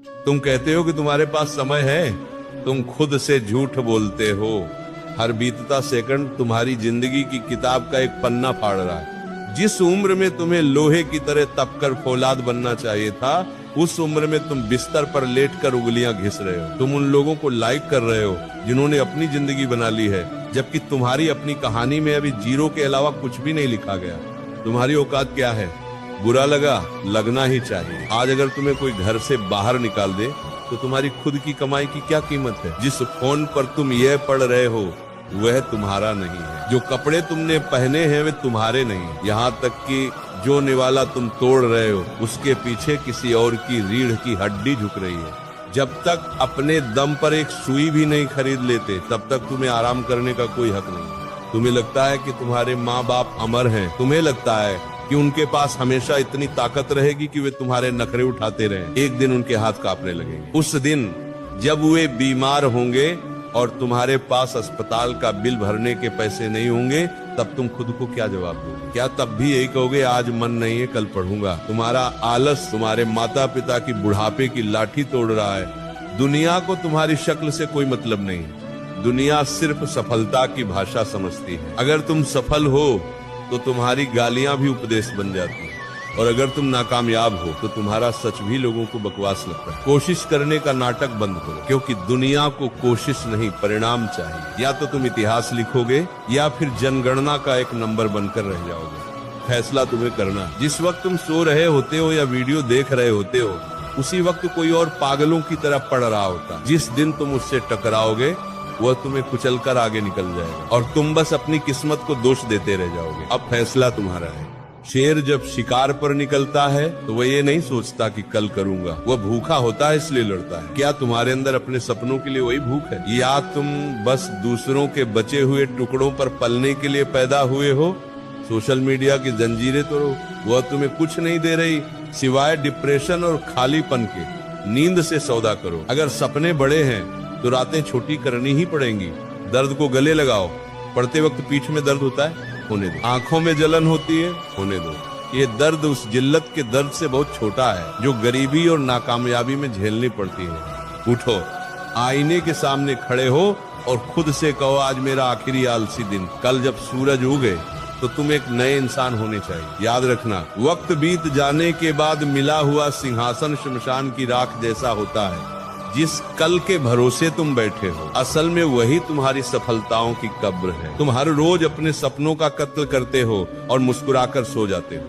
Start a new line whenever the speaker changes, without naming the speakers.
तुम कहते हो कि तुम्हारे पास समय है, तुम खुद से झूठ बोलते हो। हर बीतता सेकंड तुम्हारी जिंदगी की किताब का एक पन्ना फाड़ रहा है। जिस उम्र में तुम्हें लोहे की तरह तपकर फौलाद बनना चाहिए था, उस उम्र में तुम बिस्तर पर लेटकर उंगलियां घिस रहे हो। तुम उन लोगों को लाइक कर रहे हो जिन्होंने अपनी जिंदगी बना ली है, जबकि तुम्हारी अपनी कहानी में अभी जीरो के अलावा कुछ भी नहीं लिखा गया। तुम्हारी औकात क्या है? बुरा लगा, लगना ही चाहिए। आज अगर तुम्हें कोई घर से बाहर निकाल दे तो तुम्हारी खुद की कमाई की क्या कीमत है? जिस फोन पर तुम यह पढ़ रहे हो वह तुम्हारा नहीं है। जो कपड़े तुमने पहने हैं वे तुम्हारे नहीं। यहाँ तक कि जो निवाला तुम तोड़ रहे हो उसके पीछे किसी और की रीढ़ की हड्डी झुक रही है। जब तक अपने दम पर एक सुई भी नहीं खरीद लेते तब तक तुम्हें आराम करने का कोई हक नहीं। तुम्हें लगता है कि तुम्हारे माँ बाप अमर हैं। तुम्हें लगता है कि उनके पास हमेशा इतनी ताकत रहेगी कि वे तुम्हारे नखरे उठाते रहें। एक दिन उनके हाथ कांपने लगेंगे। उस दिन जब वे बीमार होंगे और तुम्हारे पास अस्पताल का बिल भरने के पैसे नहीं होंगे, तब तुम खुद को क्या जवाब दोगे? क्या तब भी यही कहोगे आज मन नहीं है, कल पढ़ूंगा? तुम्हारा आलस तुम्हारे माता पिता की बुढ़ापे की लाठी तोड़ रहा है। दुनिया को तुम्हारी शक्ल से कोई मतलब नहीं। दुनिया सिर्फ सफलता की भाषा समझती है। अगर तुम सफल हो तो तुम्हारी गालियां भी उपदेश बन जाती हैं, और अगर तुम नाकामयाब हो तो तुम्हारा सच भी लोगों को बकवास लगता है। कोशिश करने का नाटक बंद करो, क्योंकि दुनिया को कोशिश नहीं परिणाम चाहिए। या तो तुम इतिहास लिखोगे या फिर जनगणना का एक नंबर बनकर रह जाओगे। फैसला तुम्हें करना। जिस वक्त तुम सो रहे होते हो या वीडियो देख रहे होते हो, उसी वक्त कोई और पागलों की तरह पढ़ रहा होता। जिस दिन तुम उससे टकराओगे वह तुम्हें कुचल कर आगे निकल जाएगा और तुम बस अपनी किस्मत को दोष देते रह जाओगे। अब फैसला तुम्हारा है। शेर जब शिकार पर निकलता है तो वह ये नहीं सोचता कि कल करूंगा। वह भूखा होता है इसलिए लड़ता है। क्या तुम्हारे अंदर अपने सपनों के लिए वही भूख है, या तुम बस दूसरों के बचे हुए टुकड़ों पर पलने के लिए पैदा हुए हो? सोशल मीडिया की जंजीरें तोड़ो, वह तुम्हें कुछ नहीं दे रही सिवाय डिप्रेशन और खालीपन के। नींद से सौदा करो। अगर सपने बड़े हैं तो रातें छोटी करनी ही पड़ेंगी। दर्द को गले लगाओ। पढ़ते वक्त पीठ में दर्द होता है, होने दो। आंखों में जलन होती है, होने दो। ये दर्द उस जिल्लत के दर्द से बहुत छोटा है जो गरीबी और नाकामयाबी में झेलनी पड़ती है। उठो, आईने के सामने खड़े हो और खुद से कहो आज मेरा आखिरी आलसी दिन। कल जब सूरज उगे तो तुम एक नए इंसान होने चाहिए। याद रखना, वक्त बीत जाने के बाद मिला हुआ सिंहासन शमशान की राख जैसा होता है। जिस कल के भरोसे तुम बैठे हो, असल में वही तुम्हारी सफलताओं की कब्र है। तुम हर रोज अपने सपनों का कत्ल करते हो और मुस्कुराकर सो जाते हो।